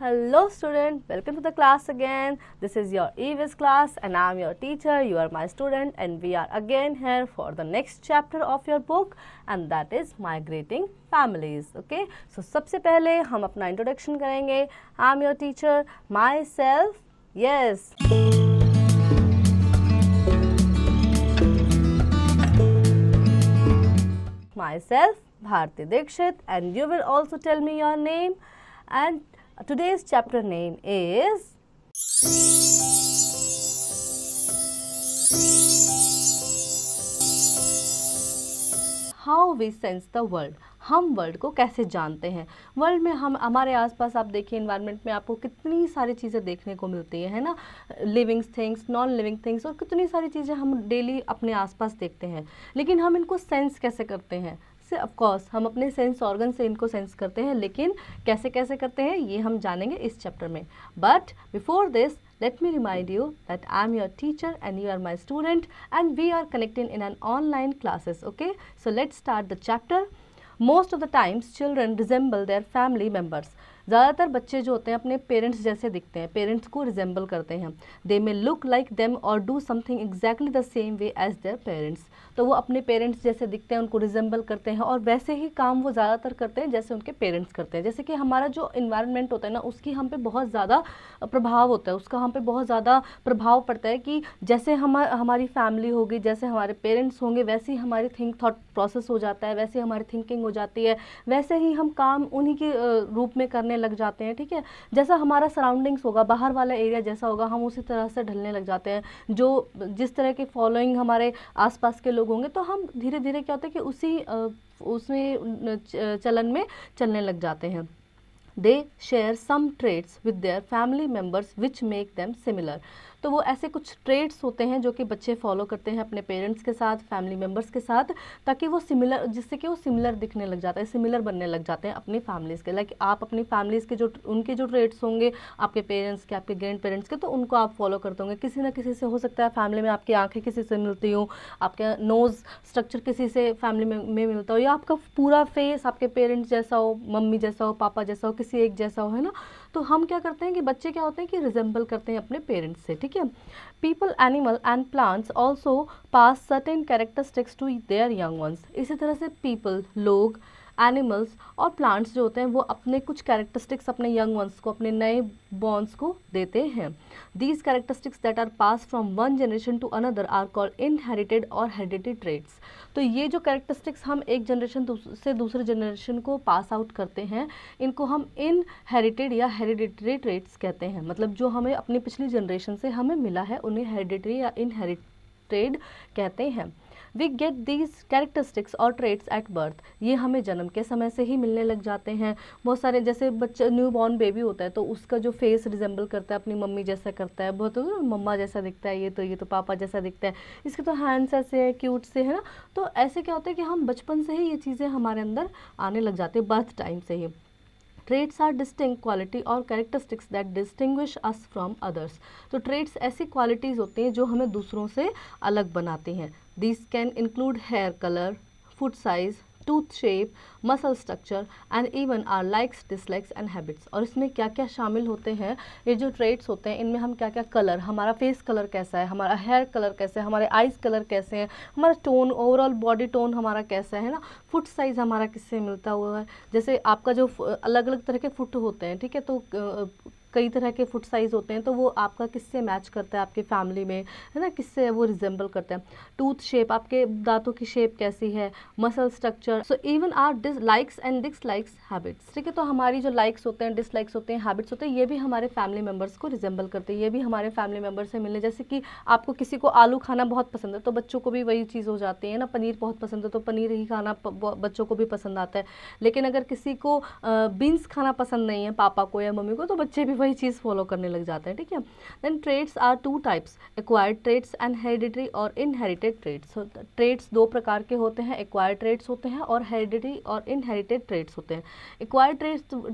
Hello student, welcome to the class again. This is your EVS class and I am your teacher. You are my student and we are again here for the next chapter of your book and that is Migrating Families. Okay, so सबसे पहले हम अपना introduction करेंगे. I am your teacher, myself, yes. Myself, Bharti Dikshit, and you will also tell me your name. And today's chapter name is How we sense the world. हम world को कैसे जानते हैं. वर्ल्ड में हम हमारे आसपास आप देखिए इन्वायरमेंट में आपको कितनी सारी चीज़ें देखने को मिलती है ना, living things, non living things और कितनी सारी चीज़ें हम डेली अपने आसपास देखते हैं. लेकिन हम इनको सेंस कैसे करते हैं? ऑफ कोर्स हम अपने सेंस ऑर्गन से इनको सेंस करते हैं, लेकिन कैसे कैसे करते हैं ये हम जानेंगे इस चैप्टर में. But before this let me remind you that I am your teacher and you are my student and we are connecting in an online classes. Okay, so let's start the chapter. Most of the times children resemble their family members. ज़्यादातर बच्चे जो होते हैं अपने parents जैसे दिखते हैं, parents को रिजेंबल करते हैं. They may look like them or do something exactly the same way as their parents. तो वो अपने पेरेंट्स जैसे दिखते हैं, उनको रिजेंबल करते हैं और वैसे ही काम वो ज़्यादातर करते हैं जैसे उनके पेरेंट्स करते हैं. जैसे कि हमारा जो इन्वायरमेंट होता है ना, उसकी हम पे बहुत ज़्यादा प्रभाव होता है, उसका हम पे बहुत ज़्यादा प्रभाव पड़ता है कि जैसे हमारी फैमिली होगी, जैसे हमारे पेरेंट्स होंगे, वैसे ही हमारी थॉट प्रोसेस हो जाता है, वैसे हमारी थिंकिंग हो जाती है, वैसे ही हम काम उन्हीं के रूप में करने लग जाते हैं. ठीक है, जैसा हमारा सराउंडिंग्स होगा, बाहर वाला एरिया जैसा होगा, हम उसी तरह से ढलने लग जाते हैं. जो जिस तरह के फॉलोइंग हमारे आसपास के लोग होंगे तो हम धीरे धीरे क्या होता है कि उसमें चलन में चलने लग जाते हैं. They share some traits with their family members which make them similar. तो वो ऐसे कुछ ट्रेट्स होते हैं जो कि बच्चे फॉलो करते हैं अपने पेरेंट्स के साथ, फैमिली मेम्बर्स के साथ, ताकि वो सिमिलर, जिससे कि वो सिमिलर दिखने लग जाता है, सिमिलर बनने लग जाते हैं अपनी फैमिलीज़ के. लाइक आप अपनी फैमिलीज़ के जो उनके जो ट्रेट्स होंगे आपके पेरेंट्स के, आपके ग्रैंड पेरेंट्स के, तो उनको आप फॉलो करते होंगे. किसी ना किसी से हो सकता है फैमिली में आपकी आँखें किसी से मिलती हो, आपका नोज़ स्ट्रक्चर किसी से फैमिली में मिलता हो, या आपका पूरा फेस आपके पेरेंट्स जैसा हो, मम्मी जैसा हो, पापा जैसा हो, किसी एक जैसा हो, है ना. तो हम क्या करते हैं कि बच्चे क्या होते हैं कि रिजेंबल करते हैं अपने पेरेंट्स से. ठीक है, people, animal and plants also pass certain characteristics to their young ones. इसी तरह से पीपल, लोग, एनिमल्स और प्लांट्स जो होते हैं वो अपने कुछ कैरेक्टरिस्टिक्स अपने यंग वंस को, अपने नए बॉर्न्स को देते हैं. These characteristics that are pass from one generation to another are called inherited or hereditary traits. तो ये जो कैरेक्टरिस्टिक्स हम एक जनरेशन से दूसरे जनरेशन को पास आउट करते हैं, इनको हम इनहेरिटेड या हेरिडिटरी ट्रेट्स कहते हैं. मतलब जो हमें अपनी पिछली जनरेशन से हमें मिला है उन्हें हेरिडिटरी या इनहेरिटेड कहते हैं. वी गेट दीज कैरेक्टरिस्टिक्स और ट्रेट्स एट बर्थ. ये हमें जन्म के समय से ही मिलने लग जाते हैं. बहुत सारे जैसे बच्चा न्यू बॉर्न बेबी होता है तो उसका जो फेस रिजेंबल करता है अपनी मम्मी जैसा करता है, बहुत मम्मा जैसा दिखता है, ये तो पापा जैसा दिखता है, इसके तो हैंड्स ऐसे हैं, क्यूट से, है ना. तो ऐसे क्या होता है कि हम बचपन से ही ये चीज़ें हमारे अंदर आने लग जाती है, बर्थ टाइम से ही. Traits are distinct quality or characteristics that distinguish us from others. तो ट्रेट्स ऐसी क्वालिटीज़ होती हैं जो हमें दूसरों से अलग बनाती हैं. This can include hair colour, foot size, tooth shape, muscle structure and even our likes, dislikes and habits. और इसमें क्या क्या शामिल होते हैं, ये जो ट्रेट्स होते हैं इनमें हम क्या क्या कलर, हमारा फेस कलर कैसा है, हमारा हेयर कलर कैसा है, हमारे आइज़ कलर कैसे हैं, हमारा टोन, ओवरऑल बॉडी टोन हमारा कैसा है ना, फुट साइज़ हमारा किससे मिलता हुआ है. जैसे आपका जो अलग अलग तरह के फुट होते हैं, ठीक है, तो कई तरह के फुट साइज़ होते हैं, तो वो आपका किससे मैच करता है आपकी फैमिली में, है ना, किससे वो रिजेंबल करता है. टूथ शेप, आपके दांतों की शेप कैसी है, muscle structure. So even our likes and dislikes habits. ठीक है, तो हमारी जो लाइक्स होते हैं, डिसलाइक्स होते हैं, हैबिट्स होते हैं, ये भी हमारे फैमिली मेम्बर्स को रिजेंबल करते हैं, ये भी हमारे फैमिली मेम्बर से मिलने. जैसे कि आपको किसी को आलू खाना बहुत पसंद है तो बच्चों को भी वही चीज़ हो जाती है ना, पनीर बहुत पसंद है तो पनीर ही खाना बच्चों को भी पसंद आता है. लेकिन अगर किसी को बीन्स खाना पसंद नहीं है, पापा को या मम्मी को, तो बच्चे भी वही चीज़ फॉलो करने लग जाते हैं. ठीक है, then traits are two types, acquired traits and hereditary or inherited traits. Traits दो प्रकार के होते हैं, एक्वायर्ड ट्रेट्स होते हैं और हेरिडिटरी और इनहेरिटेड ट्रेट्स होते हैं. एक्वायर्ड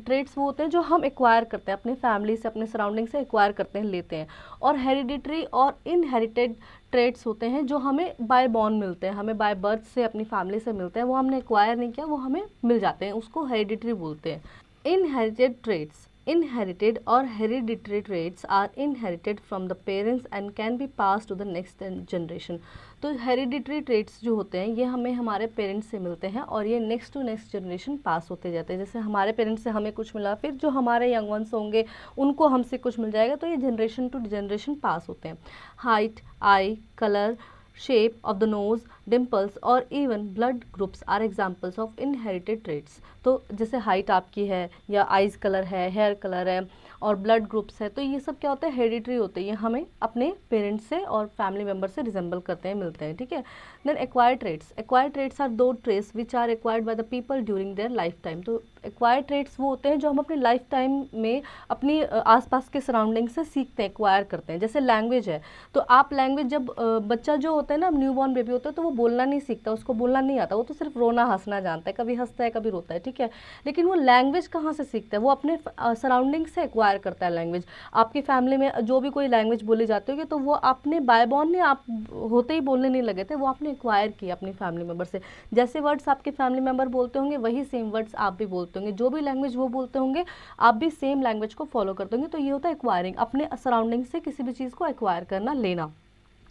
ट्रेट्स वो होते हैं जो हम एक्वायर करते हैं अपने फैमिली से, अपने सराउंडिंग से एक्वायर करते हैं, लेते हैं. और हेरिडिटरी और इनहेरिटेड ट्रेट्स होते हैं जो हमें बाय बॉर्न मिलते हैं, हमें बाय बर्थ से अपनी फैमिली से मिलते हैं, वो हमने एक्वायर नहीं किया, वो हमें मिल जाते हैं, उसको हेरिडिटरी बोलते हैं. Inherited traits Inherited or hereditary traits are inherited from the parents and can be passed to the next generation. तो हेरिडिटरी ट्रेट्स जो होते हैं ये हमें हमारे पेरेंट्स से मिलते हैं और ये next to next generation pass होते जाते हैं। जैसे हमारे पेरेंट्स से हमें कुछ मिला, फिर जो हमारे यंग वंस होंगे उनको हमसे कुछ मिल जाएगा, तो ये जनरेशन टू जनरेशन पास होते हैं। Height, I, colour, shape of the nose, dimples और even blood groups are examples of inherited traits। तो जैसे हाइट आपकी है या आइज़ कलर है, हेयर कलर है और ब्लड ग्रुप्स है, तो ये सब क्या होता है, हेरिडिटरी होते हैं, ये हमें अपने पेरेंट्स से और फैमिली मेम्बर से रिजेंबल करते हैं, मिलते हैं, ठीक है। Then acquired traits, acquired traits are those traits which are acquired by the people during their lifetime. तो एक्वायर्ड ट्रेट्स वो होते हैं जो हम अपनी लाइफ टाइम में अपनी आसपास के सराउंडिंग से सीखते हैं, एक्वायर करते हैं। जैसे लैंग्वेज है, तो आप लैंग्वेज जब बच्चा जो होता है ना, न्यू बॉर्न बेबी होता है, तो वो बोलना नहीं सीखता, उसको बोलना नहीं आता, वो तो सिर्फ रोना हंसना जानता है, कभी हंसता है कभी रोता है, ठीक है। लेकिन वो लैंग्वेज कहाँ से सीखता है, वो अपने सराउंडिंग से एक्वायर करता है लैंग्वेज। आपकी फैमिली में जो भी कोई लैंग्वेज बोली जाती होगी, तो वो आपने बाय बॉर्न नहीं, आप होते ही बोलने नहीं लगे थे, वो आपने एक्वायर किया अपनी फैमिली मेम्बर से। जैसे वर्ड्स आपके फैमिली मेम्बर बोलते होंगे वही सेम वर्ड्स आप भी बोलते होंगे, जो भी लैंग्वेज वो बोलते होंगे आप भी सेम लैंग्वेज को फॉलो करते होंगे। तो ये होता है एक्वायरिंग, अपने सराउंडिंग से किसी भी चीज़ को एक्वायर करना, लेना।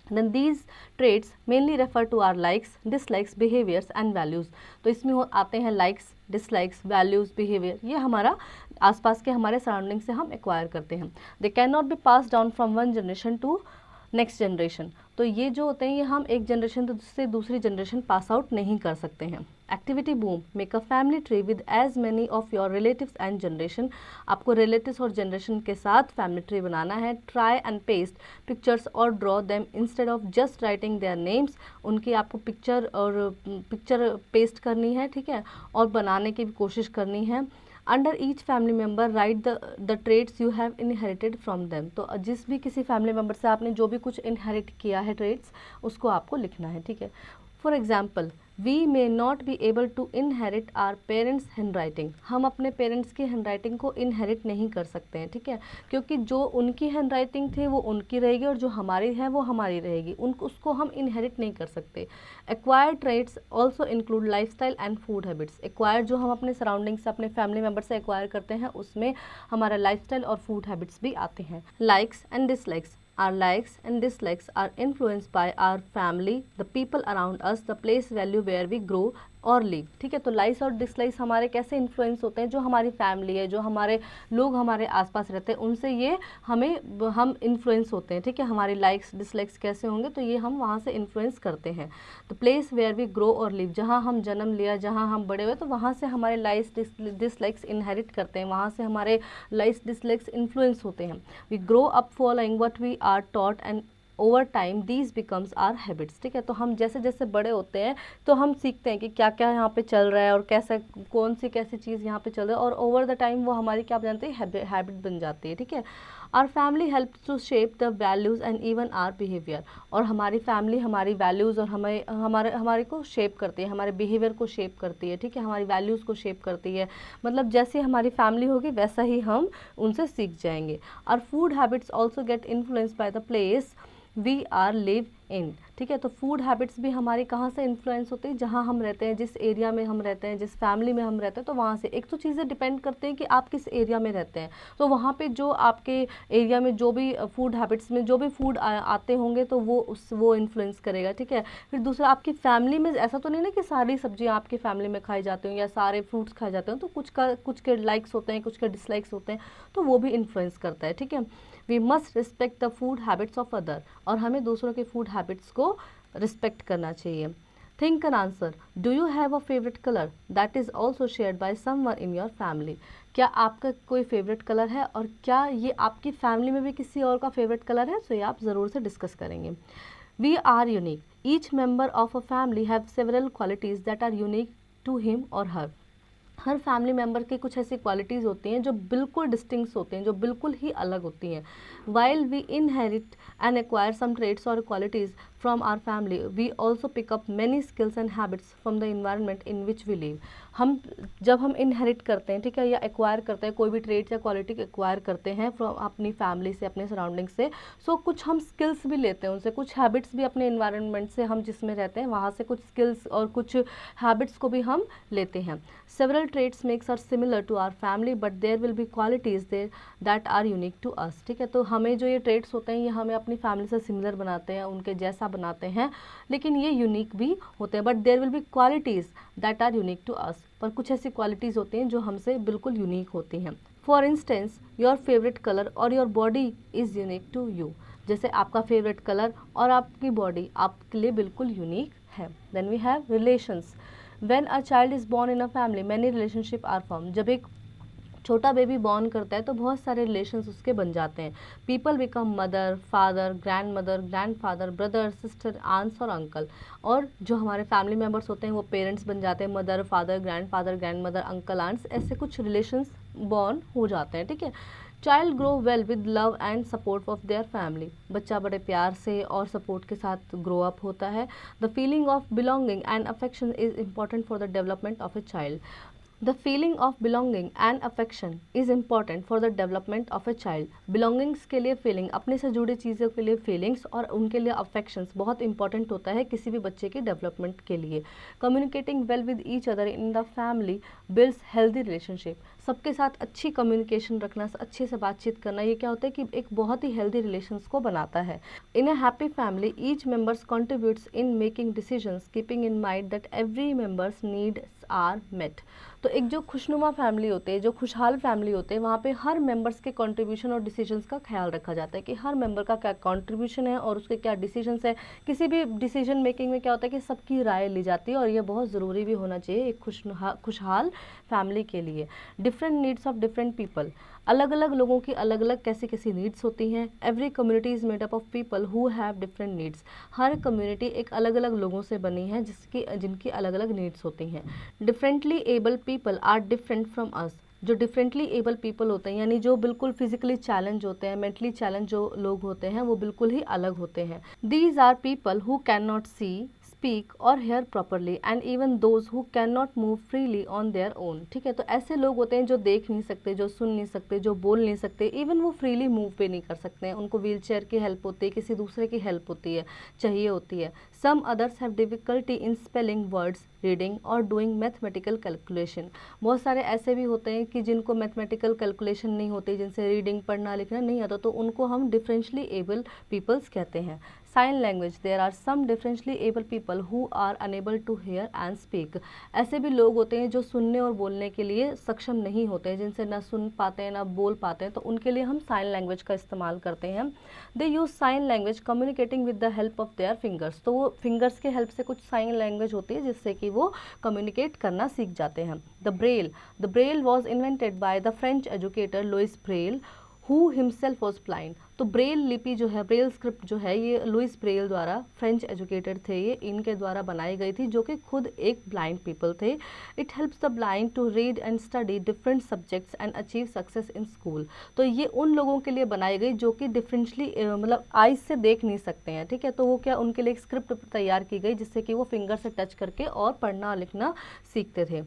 Then these traits mainly refer to our likes, dislikes, behaviors and values। तो इसमें आते हैं likes, dislikes, values, behavior, ये हमारा आसपास के हमारे सराउंडिंग से हम एक्वायर करते हैं। They cannot be passed down from one generation to next generation. तो ये जो होते हैं ये हम एक जनरेशन से दूसरी जनरेशन पास आउट नहीं कर सकते हैं। Activity boom, make a family tree with as many of your relatives and generation. आपको रिलेटिव्स और जनरेशन के साथ फैमिली ट्री बनाना है। Try and paste pictures or draw them instead of just writing their names. उनकी आपको picture paste करनी है, ठीक है, और बनाने की भी कोशिश करनी है। Under each family member right the traits you have inherited from them. तो जिस भी किसी फैमिली मेम्बर से आपने जो भी कुछ इनहेरिट किया है ट्रेट्स, उसको आपको लिखना है, ठीक है। For example, we may not be able to inherit our parents handwriting. हम अपने पेरेंट्स की हैंड राइटिंग को इनहेरिट नहीं कर सकते हैं, ठीक है, क्योंकि जो उनकी हैंड राइटिंग थी वो उनकी रहेगी और जो हमारी है वो हमारी रहेगी, उसको हम इनहेरिट नहीं कर सकते। Acquired traits also include life style and food habits. Acquired जो हम अपने सराउंडिंग से अपने फैमिली मेम्बर से एक्वायर करते हैं, उसमें हमारा लाइफ स्टाइल और फूड हैबिट्स भी आते हैं। Likes and dislikes, our likes and dislikes are influenced by our family, the people around us, the place value where we grow और लिव, ठीक है। तो लाइक्स और डिसलाइक्स हमारे कैसे इन्फ्लुएंस होते हैं, जो हमारी फैमिली है, जो हमारे लोग हमारे आसपास रहते हैं, उनसे ये हम इन्फ्लुएंस होते हैं, ठीक है। हमारी लाइक्स डिसलाइक्स कैसे होंगे, तो ये हम वहाँ से इन्फ्लुएंस करते हैं। The place where we grow और लिव, जहाँ हम जन्म लिया, जहाँ हम बड़े हुए, तो वहाँ से हमारे लाइक्स डिसलाइक्स इनहेरिट करते हैं, वहाँ से हमारे लाइक्स डिसलाइक्स इन्फ्लुएंस होते हैं। We grow up following what we are taught and over time these becomes our habits, ठीक है। तो हम जैसे जैसे बड़े होते हैं तो हम सीखते हैं कि क्या क्या यहाँ पे चल रहा है और कैसे कौन सी कैसी चीज़ यहाँ पे चल रहा है, और ओवर द टाइम वो हमारी क्या बन जाती है, हैबिट बन जाती है, ठीक है। Our family helps to shape the values and even our behaviour. और हमारी फैमिली हमारी वैल्यूज़ और हमारे को शेप करती है, हमारे बिहेवियर को शेप करती है, ठीक है, हमारी वैल्यूज़ को शेप करती है। मतलब जैसे हमारी फैमिली होगी वैसा ही हम उनसे सीख जाएंगे। Our food habits also get influence by the place we are live in, ठीक है। तो फूड हैबिट्स भी हमारी कहाँ से इन्फ्लुएंस होती है, जहाँ हम रहते हैं, जिस एरिया में हम रहते हैं, जिस फैमिली में हम रहते हैं, तो वहाँ से एक तो चीज़ें डिपेंड करते हैं कि आप किस एरिया में रहते हैं, तो वहाँ पे जो आपके एरिया में जो भी फूड हैबिट्स में जो भी फूड आते होंगे तो वो इन्फ्लुएंस करेगा, ठीक है। फिर दूसरा, आपकी फैमिली में ऐसा तो नहीं ना कि सारी सब्जियाँ आपकी फैमिली में खाई जाती हों या सारे फ्रूट्स खाए जाते हैं, तो कुछ के लाइक्स होते हैं, कुछ के डिसलाइक्स होते हैं, तो वो भी इन्फ्लुएंस करता है, ठीक है। We must respect the food habits of other, और हमें दूसरों के फूड हैबिट्स को रिस्पेक्ट करना चाहिए। Think an answer, do you have a favourite colour that is also shared by someone in your family. क्या आपका कोई फेवरेट कलर है और क्या ये आपकी फैमिली में भी किसी और का फेवरेट कलर है, तो ये आप ज़रूर से डिस्कस करेंगे। We are unique, each member of a family have several qualities that are unique to him or her. Her family member की कुछ ऐसी क्वालिटीज़ होती हैं जो बिल्कुल डिस्टिंक्ट होती हैं, जो बिल्कुल ही अलग होती हैं। While we inherit and acquire some traits or qualities from our family, we also pick up many skills and habits from the environment in which we live. हम जब हम इनहेरिट करते हैं, ठीक है, या एक्वायर करते हैं कोई भी ट्रेट या क्वालिटी एक्वायर करते हैं फ्रॉम अपनी फैमिली से, अपने सराउंडिंग से, सो कुछ हम स्किल्स भी लेते हैं उनसे, कुछ हैबिट्स भी अपने इन्वायरमेंट से, हम जिसमें रहते हैं वहाँ से कुछ स्किल्स और कुछ हैबिट्स को भी हम लेते हैं. Several traits makes our similar to our family but there will be qualities there that are unique to us. ठीक है, तो हमें जो ये ट्रेट्स होते हैं ये हमें अपनी फैमिली से सिमिलर बनाते हैं, उनके जैसा बनाते हैं, लेकिन ये यूनिक भी होते हैं. But there will be qualities that are unique to us, पर कुछ ऐसी क्वालिटीज़ होती हैं जो हमसे बिल्कुल यूनिक होती हैं. For instance your favourite colour और your body is unique to you. जैसे आपका फेवरेट कलर और आपकी बॉडी आपके लिए बिल्कुल यूनिक है. Then we have relations. When a child is born in a family many relationship are form. जब एक छोटा बेबी बॉर्न करता है तो बहुत सारे रिलेशंस उसके बन जाते हैं. People become mother, father, grand mother, grand father, brother, sister, aunts और अंकल. और जो हमारे फैमिली मेम्बर्स होते हैं वो पेरेंट्स बन जाते हैं, mother, father, grand mother, uncle, aunts, ऐसे कुछ रिलेशंस बॉर्न हो जाते हैं. ठीक है. Child grow well with love and support of their family. बच्चा बड़े प्यार से और सपोर्ट के साथ ग्रो अप होता है. The feeling of belonging and affection is important for the development of a child. The feeling of belonging and affection is important for the development of a child. Belongings के लिए feeling, अपने से जुड़ी चीज़ों के लिए feelings और उनके लिए affections बहुत important होता है किसी भी बच्चे के development के लिए. Communicating well with each other in the family builds healthy relationship. सबके साथ अच्छी communication रखना, अच्छे से बातचीत करना, ये क्या होता है कि एक बहुत ही healthy relations को बनाता है. In a happy family, each member contributes in making decisions, keeping in mind that every member's needs are met. तो एक जो खुशनुमा फैमिली होते हैं, जो खुशहाल फैमिली होते हैं, वहाँ पे हर मेंबर्स के कंट्रीब्यूशन और डिसीजंस का ख्याल रखा जाता है कि हर मेंबर का क्या कंट्रीब्यूशन है और उसके क्या डिसीजंस है. किसी भी डिसीजन मेकिंग में क्या होता है कि सबकी राय ली जाती है और ये बहुत ज़रूरी भी होना चाहिए एक खुशहाल फैमिली के लिए. Different needs of different people. अलग अलग लोगों की अलग अलग कैसी कैसी नीड्स होती हैं. Every community is made up of people who have different needs. Her community एक अलग अलग लोगों से बनी है जिनकी अलग अलग नीड्स होती हैं. Differently able people are different from us. जो डिफरेंटली एबल पीपल होते हैं यानी जो बिल्कुल फिजिकली चैलेंज होते हैं, मेंटली चैलेंज जो लोग होते हैं वो बिल्कुल ही अलग होते हैं. These are people who can not see, speak or hear properly and even those who cannot move freely on their own. ठीक है, तो ऐसे लोग होते हैं जो देख नहीं सकते, जो सुन नहीं सकते, जो बोल नहीं सकते, इवन वो फ्रीली मूव भी नहीं कर सकते हैं. उनको व्हील चेयर की हेल्प होती है, किसी दूसरे की हेल्प होती है, चाहिए होती है. Some others have difficulty in spelling words, reading or doing mathematical calculation. बहुत सारे ऐसे भी होते हैं कि जिनको मैथमेटिकल कैलकुलेशन नहीं होती, जिनसे रीडिंग पढ़ना लिखना नहीं आता, तो उनको हम डिफरेंशली एबल पीपल्स कहते हैं. Sign language. There are some differently able people who are unable to hear and speak. ऐसे भी लोग होते हैं जो सुनने और बोलने के लिए सक्षम नहीं होते हैं, जिनसे ना सुन पाते हैं ना बोल पाते हैं, तो उनके लिए हम साइन लैंग्वेज का इस्तेमाल करते हैं. They use sign language communicating with the help of their fingers. तो वो फिंगर्स के हेल्प से कुछ साइन लैंग्वेज होती है जिससे कि वो कम्युनिकेट करना सीख जाते हैं. The Braille. The Braille was invented by the French educator Louis Braille who himself was blind. तो ब्रेल लिपि जो है, ब्रेल स्क्रिप्ट जो है, ये लुइस ब्रेल द्वारा, फ्रेंच एजुकेटर थे ये, इनके द्वारा बनाई गई थी, जो कि खुद एक ब्लाइंड पीपल थे. It helps the blind to read and study different subjects and achieve success in school. तो ये उन लोगों के लिए बनाई गई जो कि डिफरेंटली मतलब आइज से देख नहीं सकते हैं. ठीक है, तो वो क्या, उनके लिए एक स्क्रिप्ट तैयार की गई जिससे कि वो फिंगर से टच करके और पढ़ना लिखना सीखते थे.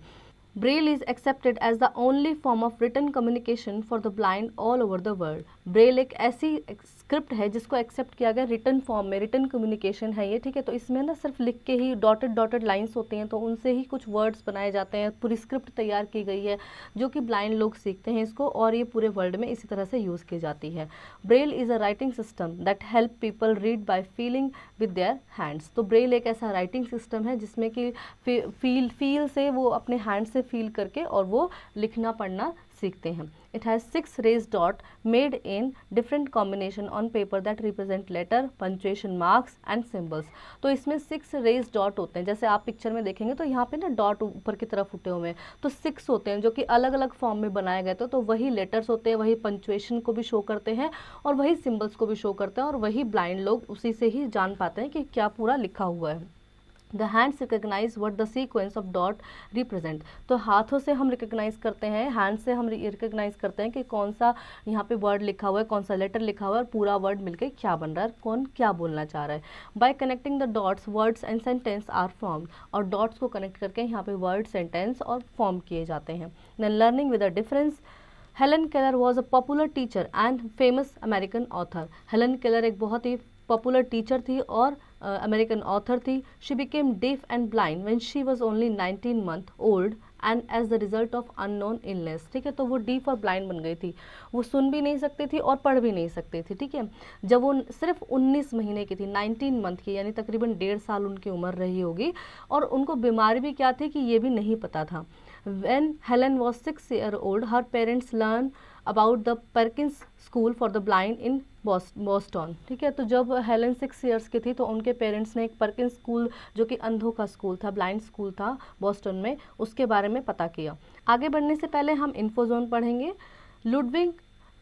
Braille is accepted as the only form of written communication for the blind all over the world. Braille एक ऐसी स्क्रिप्ट है जिसको एक्सेप्ट किया गया रिटन फॉर्म में, रिटन कम्युनिकेशन है ये. ठीक है, तो इसमें ना सिर्फ लिख के ही डॉटेड लाइंस होती हैं, तो उनसे ही कुछ वर्ड्स बनाए जाते हैं. पूरी स्क्रिप्ट तैयार की गई है जो कि ब्लाइंड लोग सीखते हैं इसको, और ये पूरे वर्ल्ड में इसी तरह से यूज़ की जाती है. Braille is a writing system that help people read by feeling with their hands. तो ब्रेल एक ऐसा राइटिंग सिस्टम है जिसमें कि फील से वो अपने हैंड से फील करके और वो लिखना पढ़ना सीखते हैं. It has 6 raised dot made in different combination on paper that represent letter, punctuation marks and symbols. तो इसमें 6 raised डॉट होते हैं, जैसे आप पिक्चर में देखेंगे तो यहाँ पे ना डॉट ऊपर की तरफ उठे हुए हैं, तो 6 होते हैं जो कि अलग अलग फॉर्म में बनाए गए थे. तो वही लेटर्स होते हैं, वही पंक्चुएशन को भी शो करते हैं और वही सिम्बल्स को भी शो करते हैं, और वही ब्लाइंड लोग उसी से ही जान पाते हैं कि क्या पूरा लिखा हुआ है. The hands recognize what the sequence of dot represent. तो हाथों से हम रिकग्नाइज करते हैं, हैंड से हम रिकग्नाइज करते हैं कि कौन सा यहाँ पे वर्ड लिखा हुआ है, कौन सा लेटर लिखा हुआ है और पूरा वर्ड मिलके क्या बन रहा है, कौन क्या बोलना चाह रहा है। By connecting the dots words and sentence are formed, और डॉट्स को कनेक्ट करके यहाँ पे वर्ड, सेंटेंस और फॉर्म किए जाते हैं। Then learning with a difference. Helen Keller was a popular teacher and famous American author. Helen Keller एक बहुत ही पॉपुलर टीचर थी और अमेरिकन ऑथर थी। She became deaf and blind when she was only 19 month old and as the result of unknown illness. ठीक है, तो वो डीफ और ब्लाइंड बन गई थी, वो सुन भी नहीं सकती थी और पढ़ भी नहीं सकती थी। ठीक है, जब वो सिर्फ 19 महीने की थी, 19 मंथ की, यानी तकरीबन 1.5 साल उनकी उम्र रही होगी, और उनको बीमारी भी क्या थी कि ये भी नहीं पता था। When Helen was 6 years old, her parents learned about the Perkins School for the Blind in Boston. ठीक है, तो जब हेलन 6 ईयर्स की थी तो उनके पेरेंट्स ने एक पर्किंस स्कूल, जो कि अंधों का स्कूल था, ब्लाइंड स्कूल था बॉस्टन में, उसके बारे में पता किया। आगे बढ़ने से पहले हम इन्फोजोन पढ़ेंगे। Ludwig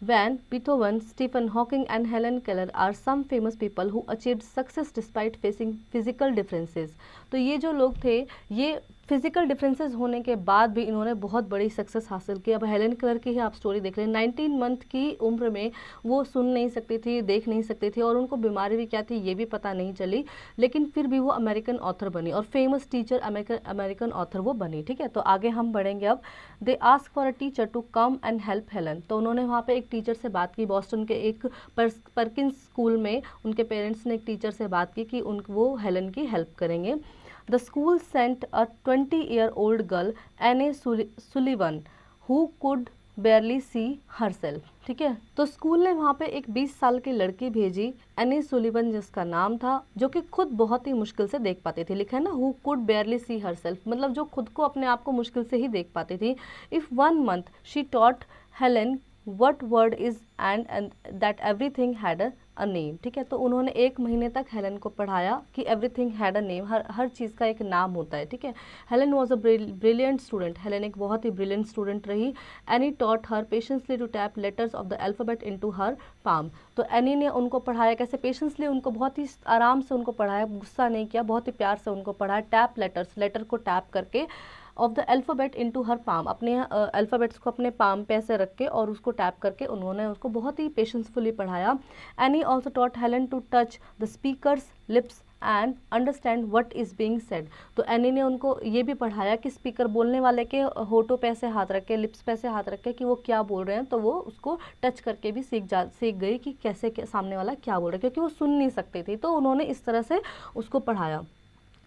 van Beethoven, Stephen Hawking and Helen Keller are some famous people who achieved success despite facing physical differences. तो ये जो लोग थे, ये फिजिकल डिफरेंसेस होने के बाद भी इन्होंने बहुत बड़ी सक्सेस हासिल की। अब हेलन केलर की ही आप स्टोरी देख रहे हैं, 19 मंथ की उम्र में वो सुन नहीं सकती थी, देख नहीं सकती थी, और उनको बीमारी भी क्या थी ये भी पता नहीं चली, लेकिन फिर भी वो अमेरिकन ऑथर बनी और फेमस टीचर अमेरिकन ऑथर वो बनी। ठीक है, तो आगे हम बढ़ेंगे अब। They ask for a teacher to come and help Helen. तो उन्होंने वहाँ पे एक टीचर से बात की, बॉस्टन के एक पर्किंस स्कूल में उनके पेरेंट्स ने एक टीचर से बात की कि वो हेलन की हेल्प करेंगे। The school sent a 20-year-old girl, Anne Sullivan, who could barely see herself। ठीक है, तो स्कूल ने वहाँ पे एक 20 साल की लड़की भेजी, एनी सुलिवन जिसका नाम था, जो कि खुद बहुत ही मुश्किल से देख पाती थी। लिखा है ना, who could barely see herself, मतलब जो खुद को, अपने आप को मुश्किल से ही देख पाती थी। If 1 month she taught Helen what word is and that everything had a name। ठीक है, तो उन्होंने 1 महीने तक हेलन को पढ़ाया कि everything had a name, हर चीज़ का एक नाम होता है। ठीक है, Helen was a brilliant student, Helen एक बहुत ही ब्रिलियंट स्टूडेंट रही। Annie taught her patiently to tap letters of the alphabet into her palm. तो एनी ने उनको पढ़ाया कैसे, पेशेंसली, उनको बहुत ही आराम से उनको पढ़ाया, गुस्सा नहीं किया, बहुत ही प्यार से उनको पढ़ाया। टैप लेटर्स, लेटर को टैप करके, of the alphabet into her palm, अपने अल्फ़ाबेट्स को अपने पाम पे ऐसे रख के और उसको टैप करके उन्होंने उसको बहुत ही पेशेंसफुली पढ़ाया। Annie also taught Helen to touch the speaker's lips and understand what is being said. तो एनी ने उनको ये भी पढ़ाया कि स्पीकर, बोलने वाले के होठों पे ऐसे हाथ रख के, लिप्स पे ऐसे हाथ रख के कि वो क्या बोल रहे हैं, तो वो उसको टच करके भी सीख गई कि कैसे सामने वाला क्या बोल रहा है, क्योंकि वो सुन नहीं सकती थी, तो उन्होंने इस तरह से उसको पढ़ाया।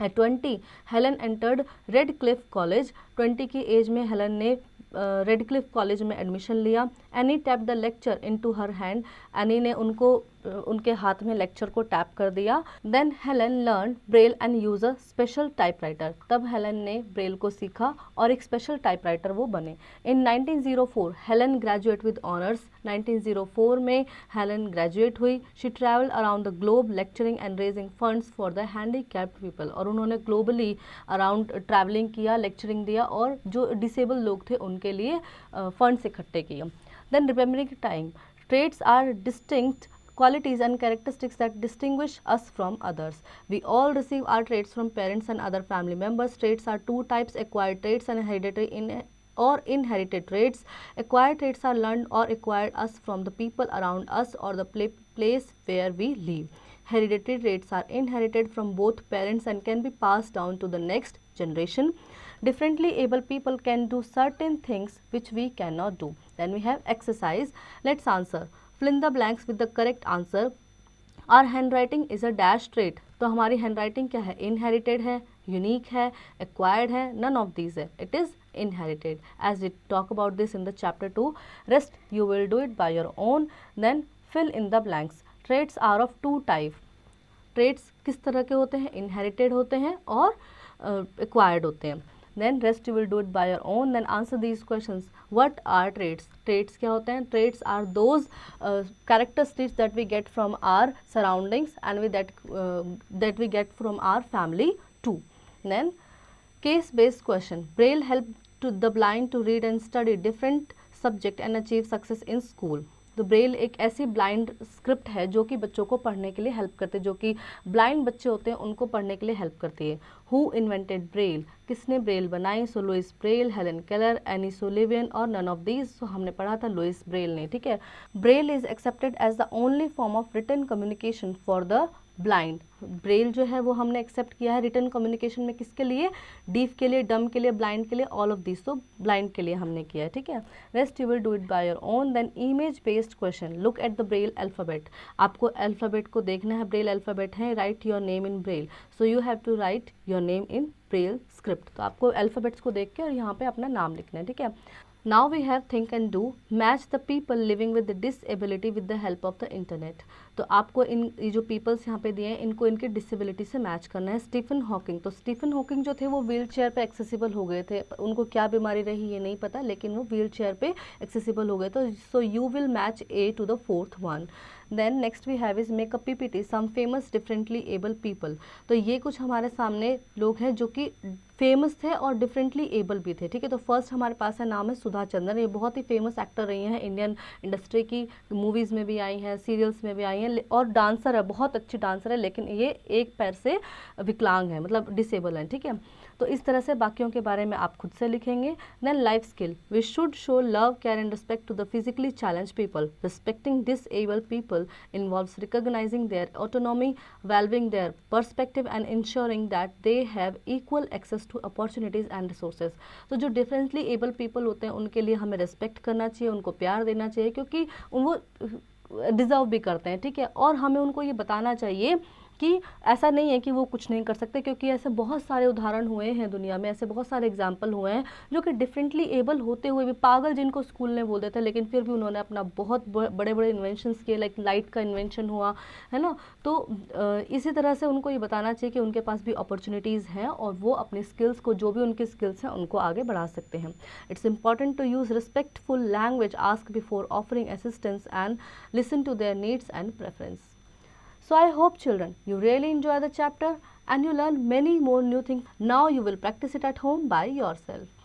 At 20, Helen entered Radcliffe college. 20 की एज में हेलन ने रेडक्लिफ कॉलेज में एडमिशन लिया। Annie tap the lecture into her hand, Annie ने उनके हाथ में लेक्चर को टैप कर दिया। Then Helen learn Braille and use a special typewriter. तब हेलन ने ब्रेल को सीखा और एक स्पेशल टाइपराइटर वो बने। In 1904 Helen graduate with honours. 1904 में हेलन ग्रेजुएट हुई। She travelled around the globe lecturing and raising funds for the handicapped people. और उन्होंने ग्लोबली अराउंड ट्रैवलिंग किया, लेक्चरिंग दिया और जो डिसेबल लोग थे उनके लिए फंड्स इकट्ठे किए। Then remembering time, trades are distinct qualities and characteristics that distinguish us from others. We all receive our traits from parents and other family members. Traits are 2 types: acquired traits and hereditary or inherited traits. Acquired traits are learned or acquired us from the people around us or the place where we live. Hereditary traits are inherited from both parents and can be passed down to the next generation. Differently able people can do certain things which we cannot do. Then we have exercise. Let's answer. Fill in the blanks with the correct answer. Our handwriting is a dash trait. तो हमारी handwriting क्या है, inherited है, unique है, acquired है, none of these है, it is inherited. As we talk about this in the chapter 2, rest you will do it by your own. Then fill in the blanks. Traits are of 2 types. Traits किस तरह के होते हैं, inherited होते हैं और acquired होते हैं. Then rest you will do it by your own. Then answer these questions. What are traits? Traits क्या होते हैं? Traits are those characteristics that we get from our surroundings and that we get from our family too. Then case based question. Braille helped to the blind to read and study different subject and achieve success in school. तो Braille एक ऐसी blind script है जो कि बच्चों को पढ़ने के लिए हेल्प करते हैं, जो कि ब्लाइंड बच्चे होते हैं उनको पढ़ने के लिए हेल्प करती है। हु इन्वेंटेड ब्रेल, किसने ब्रेल बनाई? So Louis Braille, Helen Keller, Annie Sullivan और नन ऑफ दीज। सो हमने पढ़ा था लुइस ब्रेल ने, ठीक है। Braille is accepted as the only form of written communication for the blind. Braille जो है वो हमने एक्सेप्ट किया है रिटन कम्युनिकेशन में, किसके लिए? डीफ के लिए, डम के लिए, ब्लाइंड के लिए, ऑल ऑफ दिस। तो ब्लाइंड के लिए हमने किया है, ठीक है। Rest you will do it by your own. Then image based question, look at the Braille alphabet. आपको अल्फाबेट को देखना है, ब्रेल अल्फाबेट है, write your name in Braille. So you have to write your name in Braille script. तो आपको alphabets को देख के और यहाँ पे अपना नाम लिखना है, ठीक है। Now we have think and do, match the people living with the disability with the help of the internet। तो आपको ये जो पीपल्स यहाँ पे दिए हैं इनको इनके डिसेबिलिटी से मैच करना है। स्टीफन हॉकिंग, तो स्टीफन हॉकिंग जो थे वो व्हील चेयर पे एक्सेसिबल हो गए थे, उनको क्या बीमारी रही ये नहीं पता, लेकिन वो व्हील चेयर पे एक्सेसिबल हो गए। तो so you will match A to the fourth one। Then next we have is make a PPT some famous differently able people. तो ये कुछ हमारे सामने लोग हैं जो कि फेमस थे और डिफरेंटली एबल भी थे, ठीक है। तो फर्स्ट हमारे पास है, नाम है सुधा चंद्रन। ये बहुत ही फेमस एक्टर रही हैं, इंडियन इंडस्ट्री की मूवीज़ में भी आई हैं, सीरियल्स में भी आई हैं और डांसर है, बहुत अच्छी डांसर है, लेकिन ये एक पैर से विकलांग है, मतलब डिसेबल है, ठीक है। तो इस तरह से बाकियों के बारे में आप खुद से लिखेंगे। Then life skill, we should show love, care and respect to the physically challenge people. Respecting disable people involves recognizing their autonomy, valuing their perspective and ensuring that they have equal access to opportunities and resources। तो जो differently able people होते हैं उनके लिए हमें respect करना चाहिए, उनको प्यार देना चाहिए, क्योंकि वो डिज़र्व भी करते हैं, ठीक है। और हमें उनको ये बताना चाहिए कि ऐसा नहीं है कि वो कुछ नहीं कर सकते, क्योंकि ऐसे बहुत सारे उदाहरण हुए हैं दुनिया में, ऐसे बहुत सारे एग्जाम्पल हुए हैं जो कि डिफरेंटली एबल होते हुए भी, पागल जिनको स्कूल ने बोल देते थे, लेकिन फिर भी उन्होंने अपना बहुत बड़े बड़े इन्वेंशंस किए, लाइक लाइट का इन्वेंशन हुआ है ना। तो इसी तरह से उनको ये बताना चाहिए कि उनके पास भी अपॉर्चुनिटीज़ हैं और वो अपनी स्किल्स को, जो भी उनकी स्किल्स हैं, उनको आगे बढ़ा सकते हैं। It's important to use respectful language, ask before offering assistance and listen to their needs and preference. So I hope children, you really enjoy the chapter and you learn many more new things. Now you will practice it at home by yourself.